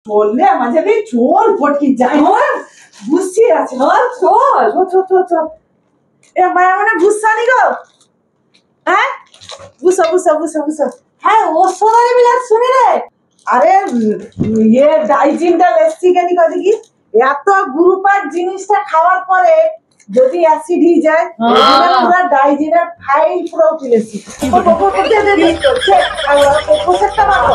চললে মাঝে চোর ফটকি যায় বুঝছি আছে চল এ মায়া মানে বুঝছানি গো হ্যাঁ বুঝো হ্যাঁ ও সোনারে বিলাস শুনি রে আরে ইয়ে ডাইজিনটা লেসছি কেন কদি কি এত গুরুপাক জিনিসটা খাওয়ার পরে যদি অ্যাসিড হয়ে যায় পুরো ডাইজিনের ফাইল পুরো ফেলেছি পোশাকটা মারো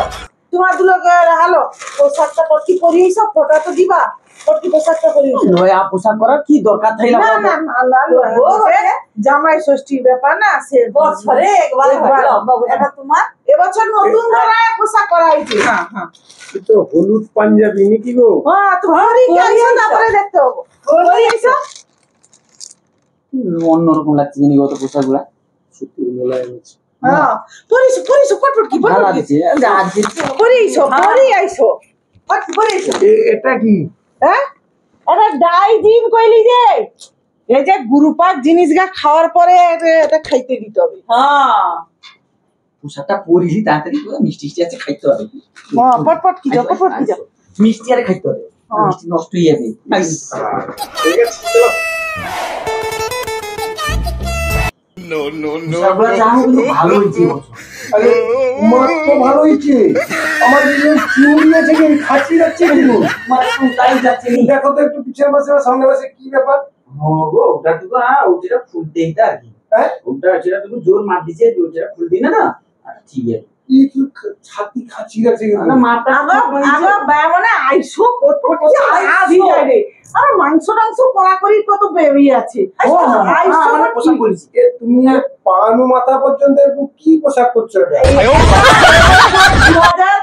তোমার দুলো হ্যালো পোশাকটা পটকি পরিয়ে সব ফটো তো দিবা পটকি পোশাকটা পরিয়ে নয়া পোশাক করার কি দরকার থাইলা না জামাই ষষ্ঠীর ব্যাপার না সে বছরে একবার বাবু এটা তোমার এবছর নতুন ধরনের পোশাক করা হয়েছে হ্যাঁ তো হলুদ পাঞ্জাবি নাকি গো হ্যাঁ তুমি কি আইছো তারপরে দেখতে হবে ওই আইছো অন্যরকম লাগছে জানি কত পোশাকগুলা সত্যি মোলায়েম আছে হ্যাঁ পরিস পটপট কি ভালো লাগছে আইছো এটা কি হ্যাঁ এটা ডাইজিন কইলি যে এই যে গুরুপাক জিনিসগা খাওয়ার পরে এটা খাইতে দিতে হবে হ্যাঁ পোশাকটা পরিলি তাড়াতাড়ি মিষ্টি আছে খাইতে হবে পটপট কি যাও মিষ্টি আরে খাইতে হবে মিষ্টি নষ্ট হয়ে যাবে ঠিক আছে চলো নো ভালো হয়েছে আরে মাছ তো ভালো হয়েছে আমার চিংড়ি আছে কি খাচ্ছি যাচ্ছে কিন্তু তাই যাচ্ছে দেখো তো একটু পিছনে বসে সামনে বসে কি ব্যাপার ওটা তো ওটা ফুলতে আর কি হ্যাঁ ওটা সেটা তো জোর মার দিছে ওটা ফুল দিনা না ঠিক আছে ছাতি খাচ্ছি যাচ্ছে না মাথা আগা মানে আইসো পটপট কি আইসি যায় রে আর মাংস করা করি কত বেবি আছে আইসো পোশাক বলেছি তুমি পানু মাথা পর্যন্ত কি পোশাক করছো এটা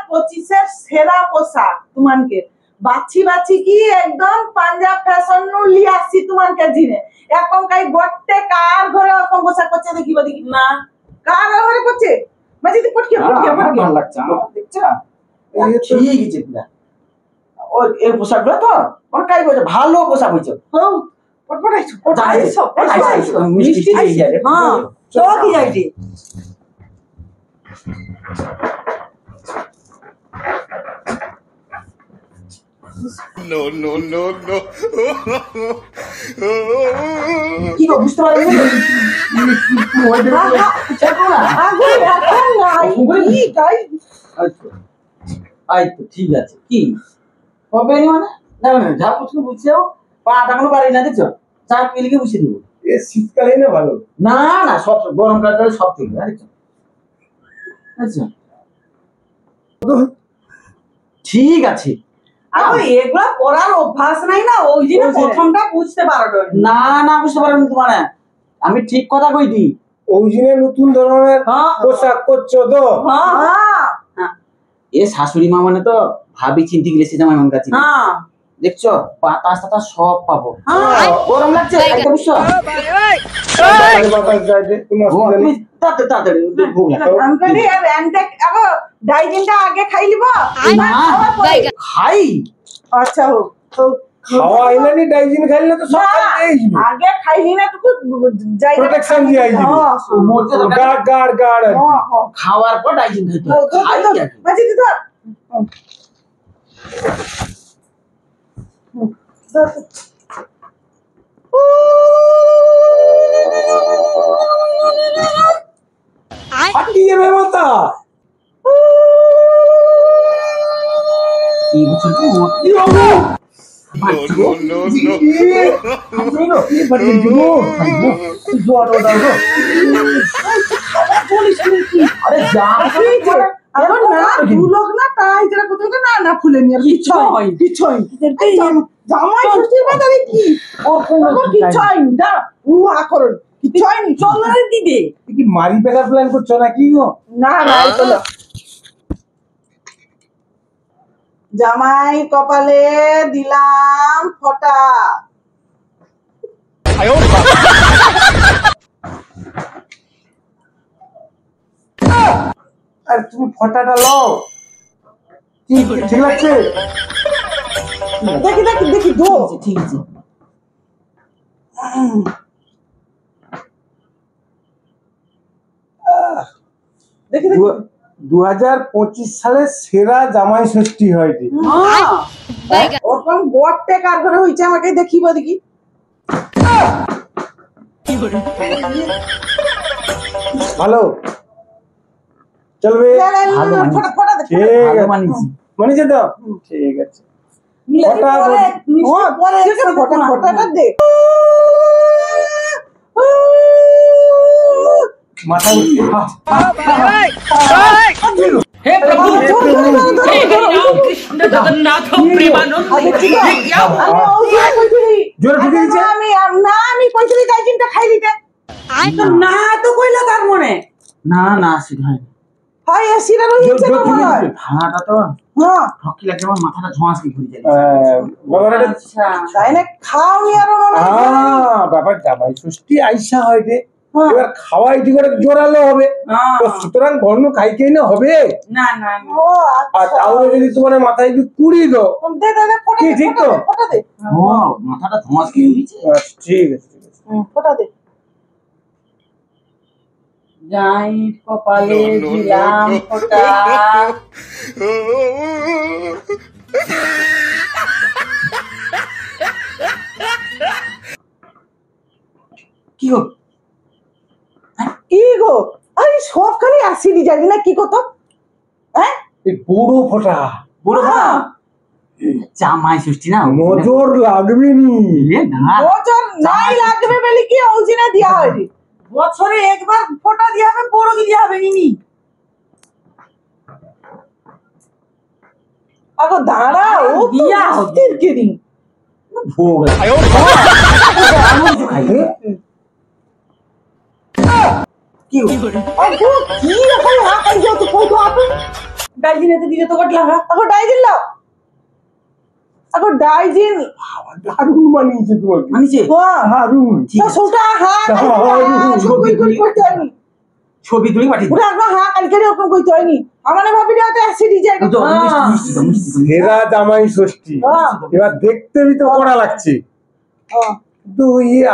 2025 এর সেরা পোশাক তোমাকে বাছি কি একদম পাঞ্জাব ফ্যাশন নু লি আসছি তোমাকে জিনে এখন কাই গট্টে কার ঘরে এরকম পোশাক করছে দেখিবা দেখি না কার ঘরে করছে মাঝে দি পটকে ভালো লাগছে আমার দেখছ ঠিক আছে পুরা ওই এর পোশাকগুলো তো ওর কাই বলছে ভালো পোশাক হইছে পটপট আইছো মিষ্টি দিয়ে যাবে হ্যাঁ চলো কি যাইছি No. কি গো বুঝতে পারলি না আই তো ঠিক আছে কি হবে নি মানে দেখো না যা পুছকে বুঝছো পাটা কোনো পারি না দেখছো চা পিলকে বুঝিয়ে দেবো এ শীতকালে না ভালো না সব গরমকালে সব চলবে দেখছো আচ্ছা ঠিক আছে এগুলা পড়ার অভ্যাস নাই না ওই জন্য প্রথমটা বুঝতে পারো না বুঝতে পারো তোমার আমি ঠিক কথা কইছি ওই জন্য নতুন ধরনের পোশাক করছো তো এ শাশুড়ি মা মানে তো ভাবি চিন্তি গেলেছে জামাই মন কাছে দেখছো বাতাস টাতাস সব পাবো গরম লাগছে খাইতে বুঝছো তাড়াতাড়ি ডাইজিনটা আগে খাই লিব খাই আচ্ছা খাওয়া আইলানি ডাইজিন খাইলে তো সব আগে খাইলি না টুকু যাই প্রোটেকশন দিয়ে আইজি গাড় খাওয়ার পর ডাইজিন খাইতে খাই মাঝে দিত ফাটিয়ে বে মাথা এই বছর তো No. আরে যা এখন না দুলোক না তাই যেটা কত না ফুলে নিয়ে কিচ্ছুই জামাই ষষ্ঠীর বাজারে কি ও কিচ্ছুই না আকরণ কিচ্ছুই চল না দিদে কি মারি পেকার প্ল্যান করছো নাকি গো না চলো জামাই কপালে দিলাম ফটা আর তুমি ফটাটা লও ঠিক লাগছে দেখি দো ঠিক আছে দেখি 2025 সালে সেরা জামাই ষষ্ঠী হয়টি। ওরকম বটে কার ঘরে হয়েছে আমাকে দেখিব দেখি। ভালো চলবে। ভালো মানিয়েছে। ফটা দে ঠিক ভালো আছে মানিয়েছি। মানিয়েছে তো ঠিক আছে। ফটাটা দে। মাথা উঠছে। हे प्रभु हे राम कृष्ण जगन्नाथ प्रेमानंद ये क्या हुआ জোরে ঢুকে দিচ্ছে। আমি কইছিলি ডাইজিনটা খাই দিতে। না তো কইলা তার মনে না না সেটা হয় হয় এসিরা রইছে না মনে হয়। ঠান্ডাটা তো হ্যাঁ ঠকি লাগছে আমার মাথাটা ঝোঁয়াশি ঘুরে যায়। বাবার একটা আচ্ছা তাই না খাও নি আর মনে হয়। ব্যাপার জামাই ষষ্ঠী আইসা হয় রে। হ্যাঁ। এবার খাওয়া এটি করে জোরালো হবে, হ্যাঁ। তো সুতরাং ঘন খাইকেই না হবে। না না না ও আর তাহলে যদি তোমার মাথায় একটু কুড়ি দাও। দে দে দে ফটা কি দে, ঠিক ফটা তো? দে, ফটা দে। ও মাথাটা ঝোঁয়াশি ঘুরেছে। আচ্ছা, ঠিক আছে ঠিক আছে। ফটা দে। যাই কপালে দিলাম ফোঁটা কি গো কি গো আরে সব খালি অ্যাসিডি জানি না কি কত হ্যাঁ এই বড় ফোঁটা বড় ভাই জামাই ষষ্ঠী না নজর লাগবে নি। এ না বছর নাই লাগবে বলে কি ওজিনা দিয়া হয়নি বছরে একবার ফোঁটা দিয়া হবে বড় কি দিয়া হবে নিনি আগো দাঁড়া ও দিয়া দিয়া হবে। কি দিন ভোগ আমি কিছু খাই কি গো আগো কি রকম হা খাই যাও তো কই তো আপে ডাইজিনেতে দিলে তো কটলা আগো ডাইজিন লাও আগো ডাইজিন দারুণ মানিয়েছে তোমাকে। মানিছে হ্যাঁ দারুণ ঠিক তো আছে। সোটা হা কই কই কইতে হয়নি ছবি তুলি পাঠিয়ে ওটা আগো হা কালকে ওরকম কইতে হয়নি আমার ভাবি না তো অ্যাসিডি যায় দাও মিষ্টি দাও মিষ্টি দাও সেরা জামাই ষষ্ঠী। হ্যাঁ এবার দেখতে তো কড়া লাগছে, হ্যাঁ কিন্তু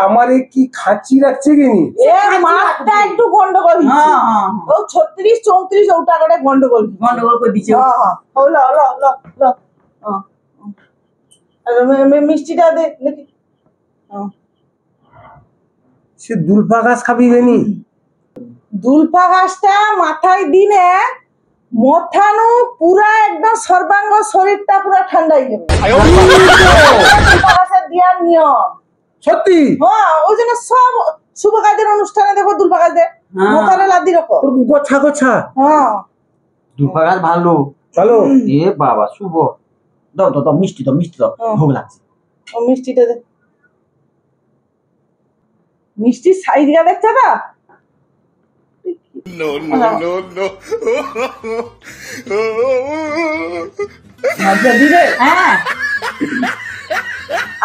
আমারে কি খাঁচি রাখছে কিনি। এ মাঠটা একটু গন্ডগোল হইছে হ্যাঁ হ্যাঁ ও 36 34 ওটা করে গন্ডগোল হইছে। গন্ডগোল করে দিছে হ্যাঁ হ্যাঁ হলো হলো হলো হলো হ্যাঁ আর মিষ্টিটা দে দেখি হ্যাঁ সে দুলপা গাছ খাবি বেনি। দুলপা ঘাসটা মাথায় দিনে মথানু পুরা একদম সর্বাঙ্গ শরীরটা পুরা ঠান্ডাই যাবে দুলপা ঘাসের দেওয়ার নিয়ম সত্যি হ্যাঁ ওই জন্য সব শুভ কাজের অনুষ্ঠানে দেখো দুলপা গাছ দেয় হ্যাঁ। মোতারে লাদি রকম ওর গোছা গোছা হ্যাঁ দুপা গাছ ভালো চলো। এ বাবা শুভ দাও দাও দাও মিষ্টি দাও হ্যাঁ। ভোগ লাগছে ও মিষ্টিটা দে মিষ্টির সাইজ গা দেখছো না No, no, no, no. মজা দিবে হ্যাঁ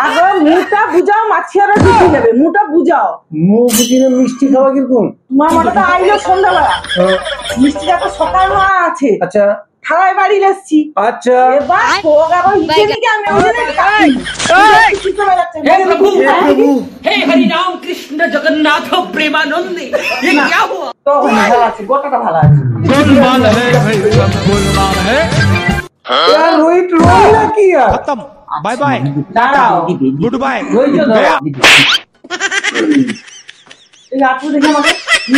আগে মুটা বুঝাও মাছিয়ারও ঢুকে যাবে মুটা বুঝাও মুখ বুঝিয়ে মিষ্টি খাওয়া কিরকম। তোমার মনে তো আইলো সন্ধ্যাবেলা মিষ্টিটা তো সকাল হওয়া আছে আচ্ছা থালায় বাড়ি এসছি আচ্ছা এবার ভোগ আবার হিসেবে নাকি আমি ওদের কাটি हे प्रभु हे हरि राम कृष्ण जगन्नाथ प्रेमानंद ये क्या हुआ তো ভালো আছে গোটাটা ভালো আছে गोलमाल है भाई सब गोलमाल है यार रोहित रोई ना की यार। खत्म बाय बाय দাঁড়াও गुड बाय ওই যে गया এই আপু দেখে আমাকে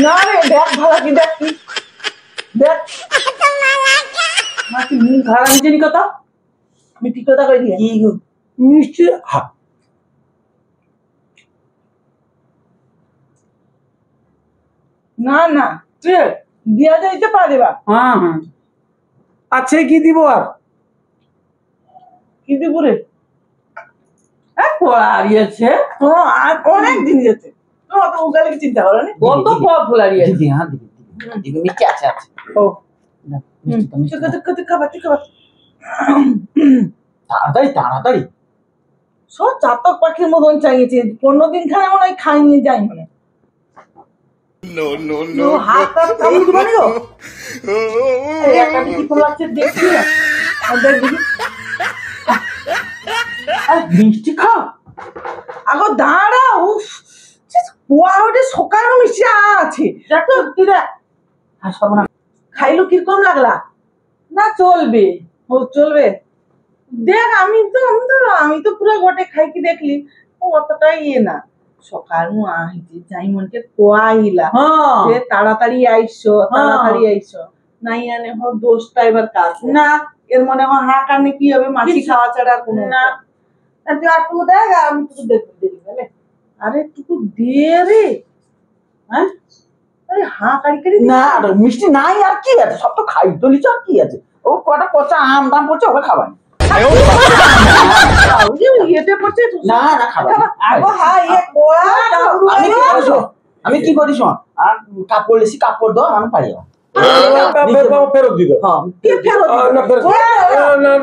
না রে দেখ ভালো কি দেখ কি দেখ মাকে মুখ খারাপ হয়েছে নি কথা আমি ঠিক কথা কই দিয়ে কি গো মিষ্টি হা না না কে দিয়া যাইতে পারে বা হ্যাঁ হ্যাঁ আছে কি দিব আর। কি দিব রে পড়া হারিয়েছে হ্যাঁ আর অনেক দিন যেতে তোমার তো উগালে কি চিন্তা করো নি কত পর ফুল হারিয়েছে দিদি হ্যাঁ দিদি দিদি মিষ্টি আছে আছে ও দাও, মিষ্টি দাও, মিষ্টি দাও। কত খাবার ঠিক খাবার তাড়াতাড়ি তাড়াতাড়ি সব চাতক পাখির মতন চাইছে 15 দিন খানে মনে হয় খাই নিয়ে যাই মানে No, no, ও no. হাত হাত কামড় দিবা নি গো এই একটা কি ফুল আছে দেখছি না আর দেখ দেখি মিষ্টি খাও আগো দাঁড়া উফ পোয়া ওটা সকাল মিষ্টি আছে দেখো কি রে আর সর্বনাশ খাইলো কিরকম লাগলা? না চলবে। ও চলবে। দেখ আমি তো পুরো গোটে খাই কি দেখলি ও অতটাই ইয়ে না। সকাল নু আইছি জাইমনকে কোয়াইলা যে তাড়াতাড়ি আইসো নাই আনে হ দোষটা এবার কার না এর মনে হয় হা কানে কি হবে মাছি খাওয়া ছাড়া আর কোনো না তুই আর টুকু দেখ আমি টুকু দেখবো দেরি গেলে আরে টুকু দে রে হ্যাঁ আরে হা কাড়ি কাড়ি না মিষ্টি নাই আর কি আছে সব তো খাই তো লিচু আর কি আছে ও কটা পচা আম দাম পড়ছে ওকে খাবানি ইয়েতে পড়ছে না না খাবানি আগো হা ইয়ে কোয়া আমি কি করি শোন আর কাপড় লেছি কাপড় দাও আমি পারি ফেরত দিত হ্যাঁ কি ফেরত না ফেরত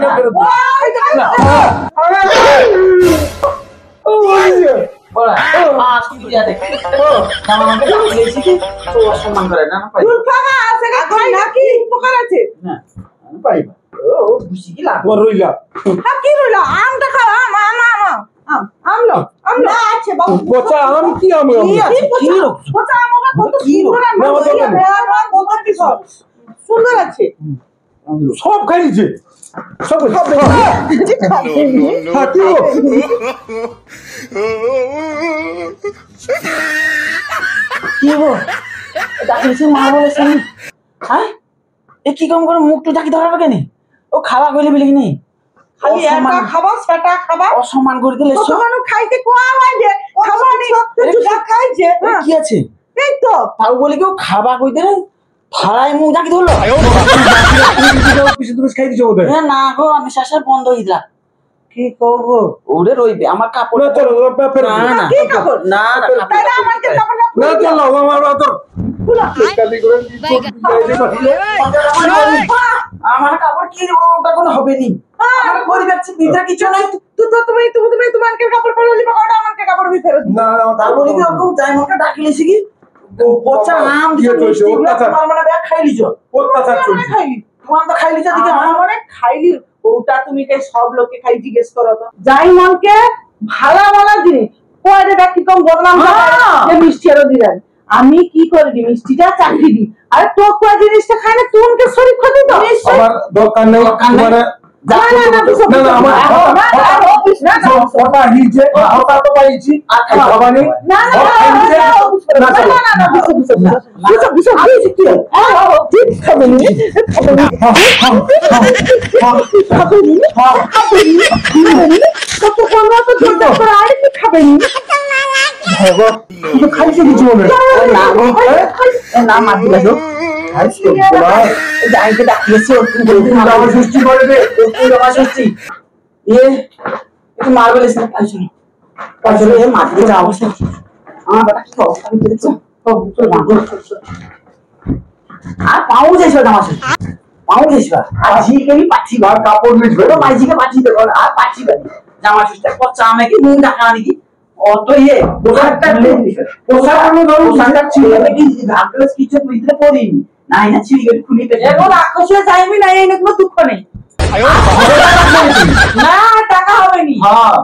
না ফেরত বলা মাছ কি দিয়া দেখে আমাকে কাপড় লেছি কি তো সম্মান করে না পারি তুই ফাগা আছে নাকি উপকার আছে না আমি পারি ও বুঝি কি লাগ রইলা হ্যাঁ কি রইলো আমটা খাও আমলো না আছে বাবু পচা আম কি আম পচা আম কত সুন্দর আছে সব খাইছে সব কি গো ডাকিছে মা বলেছেন হ্যাঁ এ কি কাম করে মুখ তো ডাকি ধরাবে কেন ও খাওয়া কইলে বলি কি নেই খালি এটা খাবার সেটা খাবার অসম্মান করে দিলে তো মানু খাইতে কোয়া হয় যে খাবানি তুই যা খাইছে কি আছে এই তো তাও বলে কেউ খাবা কইতে রে থালায় মুখ ডাকি ধরলো পিছু তুমি খাই দিছো ওদের না গো আমি শ্বাসের বন্ধ হয়ে দিলাম কি করবো ওরে রইবে আমার কাপড় না চলো না কি কাপড় না না তাই না আমাকে কাপড় না চলো আমার তো কালি করে আমার কাপড় কি ওটা কোনো হবে নি আমার পরিবার ভিতরে কিছু নাই তুমি তোমাকে কাপড় পরলি পাকাটা আমাকে কাপড় ভি ফেরত না তারপরে কি ওরকম টাইম ওকে ডাকিলেছি কি পচা আম দিয়ে তোমার মানে ব্যাগ খাইলিছো অত্যাচার চলছে খাইলি তোমার তো খাইলিছো দিকে আমার মনে খাইলি ওটা তুমি কে সব লোককে খাই জিজ্ঞেস করো তো যাই মনকে ভালো জিনিস কয়টা দেখ কি কম বদনাম যে মিষ্টি আরো দিলেন আমি কি করে দি মিষ্টিটা চাকরি দি আরে তো কোয়া জিনিসটা খাই না তুমকে শরীর ক্ষতি তো আমার দরকার নেই তোমার না আমার না কথা হিলছে কথা তো পাইছি আর খাবানি না খাইছে কিছু মনে না মার দিলাছো যাইকে ডাকিয়েছে আমার সৃষ্টি করে দে সৃষ্টি ইয়ে একটু মারবে না পাইছিল আসলে এ মাটিতে যাওয়া অবস্থা আমার বাবা কি অবস্থা করেছে আর পাও যাইছো আমার সাথে পাও যাইছো আর জিকে আমি পাচ্ছি আর কাপড় মিছবে তো মাইজিকে পাচ্ছি তো আর পাচ্ছি বানি জামা সুস্থ পচা আমাকে মুখ ঢাকা নাকি অত ইয়ে পোশাকটা পোশাক আমি ধরো পোশাকটা ছিল কি ভাবলে কিছু ভিতরে পড়িনি নাই না ছিড়ে খুলিতে এখন আকাশে যাইবি না এই কোনো দুঃখ নেই না টাকা হবে নি হ্যাঁ